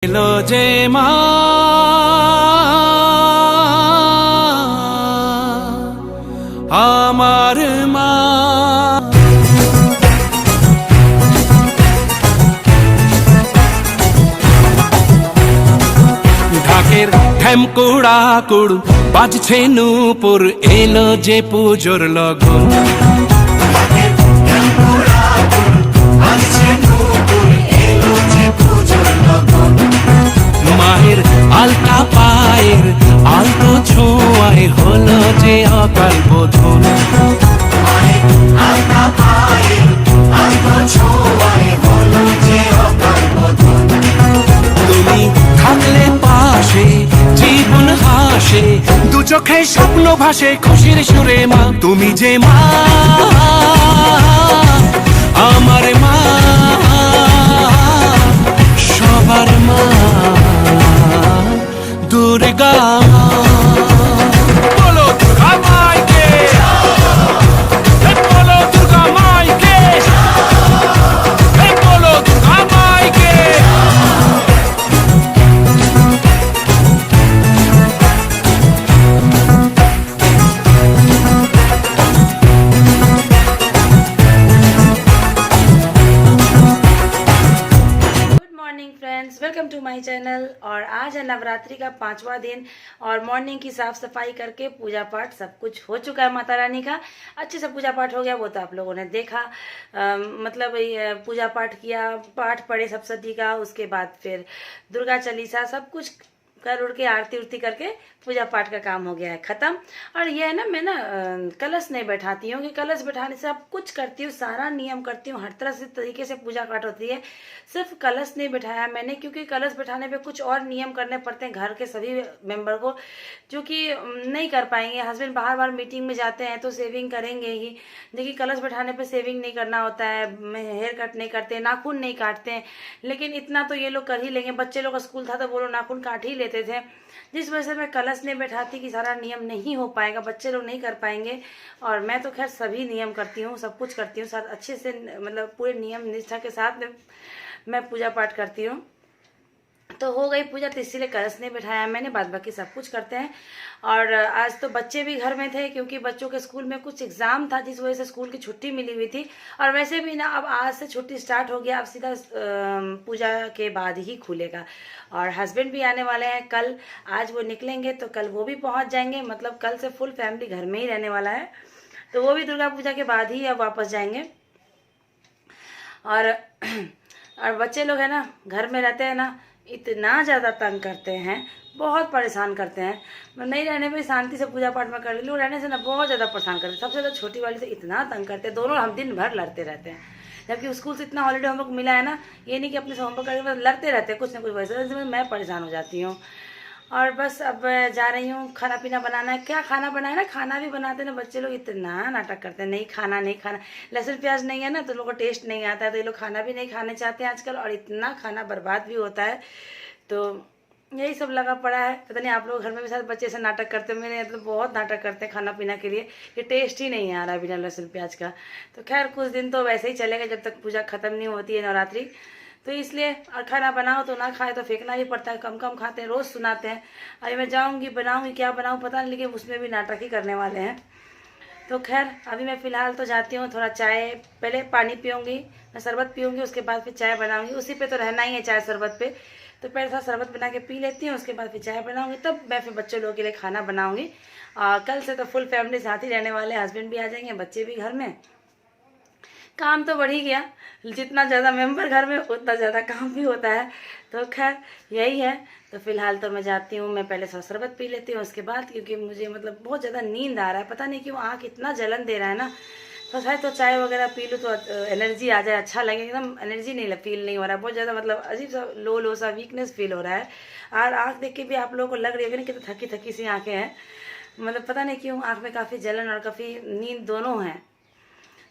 এলো যে মা আমার মা ঢাকের ঢ্যামকুড়া কুড় বাজছে নূপুর এলো যে পুজোর লগন মায়ের আলতা পায়ের আলতো ছোঁয়ায় হলো যে অকাল বোধন তুমি থাকলে পাশে জীবন হাসে দু চোখে স্বপ্ন ভাসে খুশির সুরে মা তুমি যে মা আমার মা সবার মা দুর্গা মা বলো দুর্গা মাইকে বলো দুর্গা মাইকে বলো দুর্গা মাইকে friends welcome to my channel. और आज है नवरात्रि का 5वां दिन और मॉर्निंग की साफ सफाई करके पूजा पाठ सब कुछ हो चुका है। माता रानी का अच्छे से पूजा पाठ हो गया, वो तो आप लोगों ने देखा। मतलब पूजा पाठ किया, पाठ पढ़े सप्तशती का, उसके बाद फिर दुर्गा चालीसा सब कुछ कर उड़ के आरती उरती करके पूजा पाठ का काम हो गया है खत्म। और ये है ना, मैं ना कलश नहीं बैठाती हूँ कि कलश बैठाने से सब कुछ करती हूँ, सारा नियम करती हूँ, हर तरह से तरीके से पूजा पाठ होती है। सिर्फ कलश नहीं बैठाया मैंने, क्योंकि कलश बैठाने पे कुछ और नियम करने पड़ते हैं घर के सभी मेंबर को, जो कि नहीं कर पाएंगे। हस्बैंड बाहर बाहर मीटिंग में जाते हैं तो सेविंग करेंगे ही, देखिए कलश बैठाने पे सेविंग नहीं करना होता है, हेयर कट नहीं करते, नाखून नहीं काटते हैं, लेकिन इतना तो ये लोग कर ही लेंगे। बच्चे लोग का स्कूल था तो वो लोग नाखून काट ही लेते थे, जिस वजह से मैं कलश नहीं बैठाती कि सारा नियम नहीं हो पाएगा, बच्चे लोग नहीं कर पाएंगे। और मैं तो खैर सभी नियम करती हूँ, सब कुछ करती हूँ, अच्छे से मतलब पूरे नियम निष्ठा के साथ मैं पूजा पाठ करती हूँ। तो हो गई पूजा, तो इसीलिए कलश नहीं बैठाया मैंने, बाद बाकी सब कुछ करते हैं। और आज तो बच्चे भी घर में थे, क्योंकि बच्चों के स्कूल में कुछ एग्जाम था, जिस वजह से स्कूल की छुट्टी मिली हुई थी। और वैसे भी ना अब आज से छुट्टी स्टार्ट हो गया, अब सीधा पूजा के बाद ही खुलेगा। और हस्बैंड भी आने वाले हैं कल, आज वो निकलेंगे तो कल वो भी पहुंच जाएंगे। मतलब कल से फुल फैमिली घर में ही रहने वाला है, तो वो भी दुर्गा पूजा के बाद ही अब वापस जाएंगे। और बच्चे लोग है ना, घर में रहते हैं ना, इतना ज़्यादा तंग करते हैं, बहुत परेशान करते हैं। मैं नहीं रहने पे शांति से पूजा पाठ में कर ली, रहने से ना बहुत ज़्यादा परेशान करते हैं। सबसे ज़्यादा छोटी वाली से इतना तंग करते हैं, दोनों हम दिन भर लड़ते रहते हैं। जबकि स्कूल से इतना हॉलीडे होमवर्क मिला है ना, ये नहीं कि अपने से होमवर्क करके लड़ते रहते हैं, कुछ ना कुछ वैसे मैं परेशान हो जाती हूँ। और बस अब जा रही हूँ, खाना पीना बनाना है। क्या खाना बनाए ना, खाना भी बनाते ना बच्चे लोग, इतना नाटक करते हैं, नहीं खाना नहीं खाना, लहसुन प्याज नहीं है ना तो लोगों को टेस्ट नहीं आता है, तो ये लोग खाना भी नहीं खाने चाहते हैं आजकल, और इतना खाना बर्बाद भी होता है। तो यही सब लगा पड़ा है। पता नहीं आप लोग घर में भी साथ बच्चे से नाटक करते हैं, मेरे तो बहुत नाटक करते हैं खाना पीना के लिए, कि टेस्ट ही नहीं आ रहा बिना लहसुन प्याज का। तो खैर कुछ दिन तो वैसे ही चलेगा, जब तक पूजा खत्म नहीं होती है नवरात्रि। तो इसलिए, और खाना बनाओ तो ना खाए तो फेंकना ही पड़ता है, कम कम खाते हैं, रोज़ सुनाते हैं। अरे मैं जाऊँगी बनाऊँगी, क्या बनाऊँ पता नहीं, लेकिन उसमें भी नाटक ही करने वाले हैं। तो खैर अभी मैं फ़िलहाल तो जाती हूँ, थोड़ा चाय, पहले पानी पीऊँगी, मैं शरबत पीऊँगी, उसके बाद फिर चाय बनाऊँगी। उसी पे तो रहना ही है, चाय शरबत पे। तो पहले थोड़ा शरबत बना के पी लेती हूँ, उसके बाद फिर चाय बनाऊँगी, तब मैं फिर बच्चों लोगों के लिए खाना बनाऊँगी। कल से तो फुल फैमिली साथ ही रहने वाले, हस्बैंड भी आ जाएंगे, बच्चे भी घर में। काम तो बढ़ ही गया, जितना ज़्यादा मेंबर घर में उतना ज़्यादा काम भी होता है। तो खैर यही है। तो फिलहाल तो मैं जाती हूँ, मैं पहले थोड़ा शरबत पी लेती हूँ उसके बाद, क्योंकि मुझे मतलब बहुत ज़्यादा नींद आ रहा है, पता नहीं क्यों आँख इतना जलन दे रहा है ना। तो शायद तो चाय वगैरह पी लूँ तो एनर्जी आ जाए, अच्छा लगे। एकदम एनर्जी नहीं फील नहीं हो रहा है, बहुत ज़्यादा मतलब अजीब सा लो सा वीकनेस फील हो रहा है। और आँख देख के भी आप लोगों को लग रही होगी ना कि तो थकी थकी सी आँखें हैं, मतलब पता नहीं क्यों आँख में काफ़ी जलन और काफ़ी नींद दोनों हैं।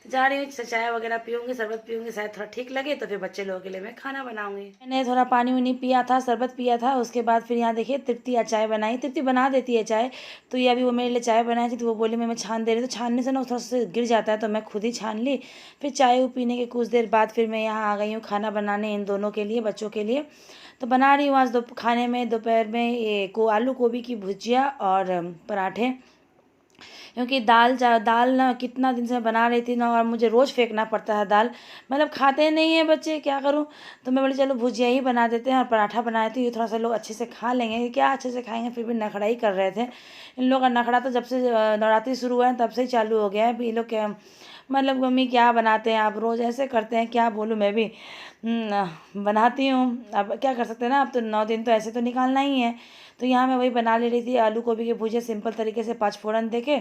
तो जा रही हूँ, चाय वगैरह पीऊँगी, शरबत पीऊँगी, शायद थोड़ा ठीक लगे तो फिर बच्चे लोगों के लिए मैं खाना बनाऊँगी। मैंने थोड़ा पानी वानी पिया था, शरबत पिया था, उसके बाद फिर यहाँ देखिए तृप्ति आज चाय बनाई। तृप्ति बना देती है चाय, तो ये अभी वो मेरे लिए चाय बनाई थी, तो वो बोली मैं छान दे रही, तो छानने से ना थोड़ा सा गिर जाता है, तो मैं खुद ही छान ली। फिर चाय पीने के कुछ देर बाद फिर मैं यहाँ आ गई हूँ खाना बनाने इन दोनों के लिए, बच्चों के लिए। तो बना रही हूँ आज खाने में दोपहर में ये आलू गोभी की भुजिया और पराठे, क्योंकि दाल ना कितना दिन से मैं बना रही थी ना, और मुझे रोज़ फेंकना पड़ता है दाल, मतलब खाते नहीं हैं बच्चे, क्या करूं। तो मैं बोली चलो भुजिया ही बना देते हैं और पराठा बनाए थे, ये थोड़ा सा लोग अच्छे से खा लेंगे। ये क्या अच्छे से खाएंगे, फिर भी नखड़ा ही कर रहे थे। इन लोगों का नखड़ा तो जब से नवरात्रि शुरू हुआ है तब से ही चालू हो गया है। ये लोग क्या मतलब मम्मी क्या बनाते हैं आप, रोज़ ऐसे करते हैं, क्या बोलूँ मैं भी। बनाती हूँ, अब क्या कर सकते हैं ना, अब तो 9 दिन तो ऐसे तो निकालना ही है। तो यहाँ मैं वही बना ले रही थी, आलू गोभी के भुजिया सिंपल तरीके से 5 फोड़न दे के,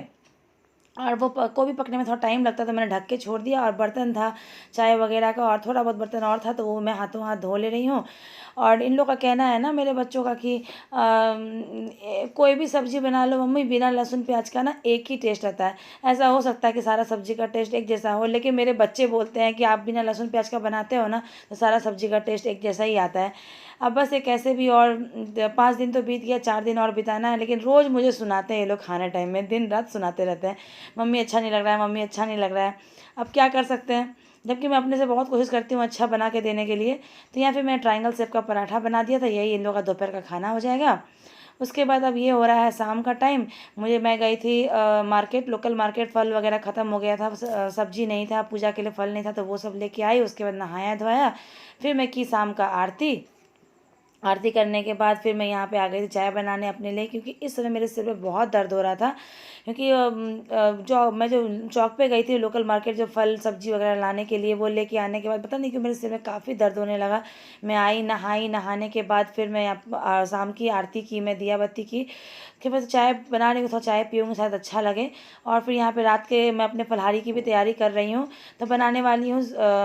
और वो गोभी पकने में थोड़ा टाइम लगता तो मैंने ढक के छोड़ दिया। और बर्तन था चाय वगैरह का, और थोड़ा बहुत बर्तन और था, तो वो मैं हाथों हाथ धो ले रही हूँ। और इन लोग का कहना है ना, मेरे बच्चों का, कि कोई भी सब्ज़ी बना लो मम्मी बिना लहसुन प्याज का ना एक ही टेस्ट आता है। ऐसा हो सकता है कि सारा सब्ज़ी का टेस्ट एक जैसा हो, लेकिन मेरे बच्चे बोलते हैं कि आप बिना लहसुन प्याज का बनाते हो ना तो सारा सब्ज़ी का टेस्ट एक जैसा ही आता है। अब बस ये कैसे भी, और 5 दिन तो बीत गया, 4 दिन और बिताना है, लेकिन रोज़ मुझे सुनाते हैं ये लोग, खाने टाइम में दिन रात सुनाते रहते हैं, मम्मी अच्छा नहीं लग रहा है, मम्मी अच्छा नहीं लग रहा है। अब क्या कर सकते हैं, जबकि मैं अपने से बहुत कोशिश करती हूँ अच्छा बना के देने के लिए। तो यहाँ फिर मैं ट्रायंगल शेप का पराठा बना दिया था, यही इन लोगों का दोपहर का खाना हो जाएगा। उसके बाद अब ये हो रहा है शाम का टाइम। मैं गई थी मार्केट, लोकल मार्केट, फल वगैरह ख़त्म हो गया था, सब्जी नहीं था, पूजा के लिए फल नहीं था, तो वो सब लेके आई। उसके बाद नहाया धोया, फिर मैं की शाम का आरती करने के बाद फिर मैं यहाँ पे आ गई थी चाय बनाने अपने लिए, क्योंकि इस समय मेरे सिर में बहुत दर्द हो रहा था। क्योंकि जो चौक पे गई थी लोकल मार्केट, जो फल सब्जी वगैरह लाने के लिए, वो लेके आने के बाद पता नहीं क्यों मेरे सिर में काफ़ी दर्द होने लगा। मैं आई, नहाई, नहाने के बाद फिर मैं शाम की आरती की, मैं दिया बत्ती की के बाद चाय बना रही हूँ, थोड़ा चाय पीऊँगी शायद अच्छा लगे। और फिर यहाँ पे रात के मैं अपने फलाहारी की भी तैयारी कर रही हूँ। तो बनाने वाली हूँ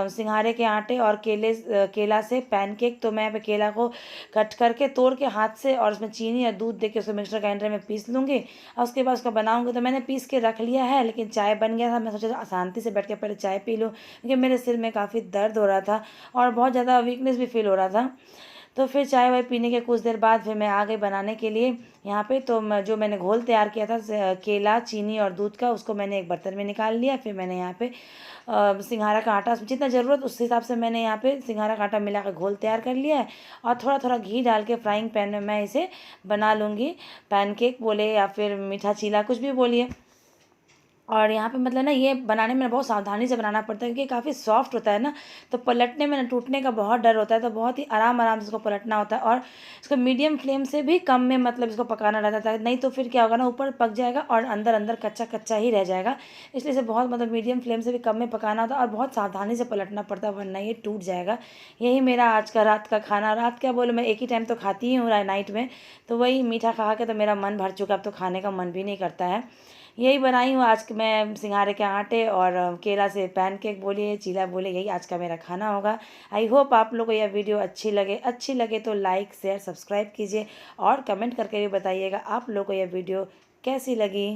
सिंघाड़े के आटे और केला से पैनकेक। तो मैं यहाँ पे केला को कट करके तोड़ के हाथ से, और उसमें चीनी और दूध दे के उसको मिक्सर ग्राइंडर में पीस लूँगी, और उसके बाद उसका बनाऊँगी। तो मैंने पीस के रख लिया है, लेकिन चाय बन गया था, मैं सोचा शांति से बैठ के पहले चाय पी लूँ, क्योंकि मेरे सिर में काफ़ी दर्द हो रहा था और बहुत ज़्यादा वीकनेस भी फील हो रहा था। तो फिर चाय वाय पीने के कुछ देर बाद फिर मैं आ गई बनाने के लिए यहाँ पे। तो जो मैंने घोल तैयार किया था केला, चीनी और दूध का, उसको मैंने एक बर्तन में निकाल लिया। फिर मैंने यहाँ पे सिंघाड़ा का आटा जितना ज़रूरत उस हिसाब से मैंने यहाँ पे सिंघाड़ा का आटा मिलाकर घोल तैयार कर लिया है, और थोड़ा थोड़ा घी डाल के फ्राइंग पैन में मैं इसे बना लूँगी। पैनकेक बोले या फिर मीठा चीला, कुछ भी बोलिए। और यहाँ पे मतलब ना ये बनाने में बहुत सावधानी से बनाना पड़ता है, क्योंकि काफ़ी सॉफ्ट होता है ना, तो पलटने में ना टूटने का बहुत डर होता है। तो बहुत ही आराम आराम से इसको पलटना होता है, और इसको मीडियम फ्लेम से भी कम में मतलब इसको पकाना रहता है, नहीं तो फिर क्या होगा ना, ऊपर पक जाएगा और अंदर अंदर कच्चा कच्चा ही रह जाएगा। इसलिए इसे बहुत मतलब मीडियम फ्लेम से भी कम में पकाना होता है, और बहुत सावधानी से पलटना पड़ता है, वरना ये टूट जाएगा। यही मेरा आज का रात का खाना। रात क्या बोलो, मैं एक ही टाइम तो खाती ही हूँ नाइट में, तो वही मीठा खा के तो मेरा मन भर चुका, अब तो खाने का मन भी नहीं करता है। यही बनाई हूँ आज मैं सिंघाड़े के आटे और केला से पैनकेक बोलिए, चीला बोलिए, यही आज का मेरा खाना होगा। आई होप आप लोग को यह वीडियो अच्छी लगे तो लाइक शेयर सब्सक्राइब कीजिए, और कमेंट करके भी बताइएगा आप लोग को यह वीडियो कैसी लगी।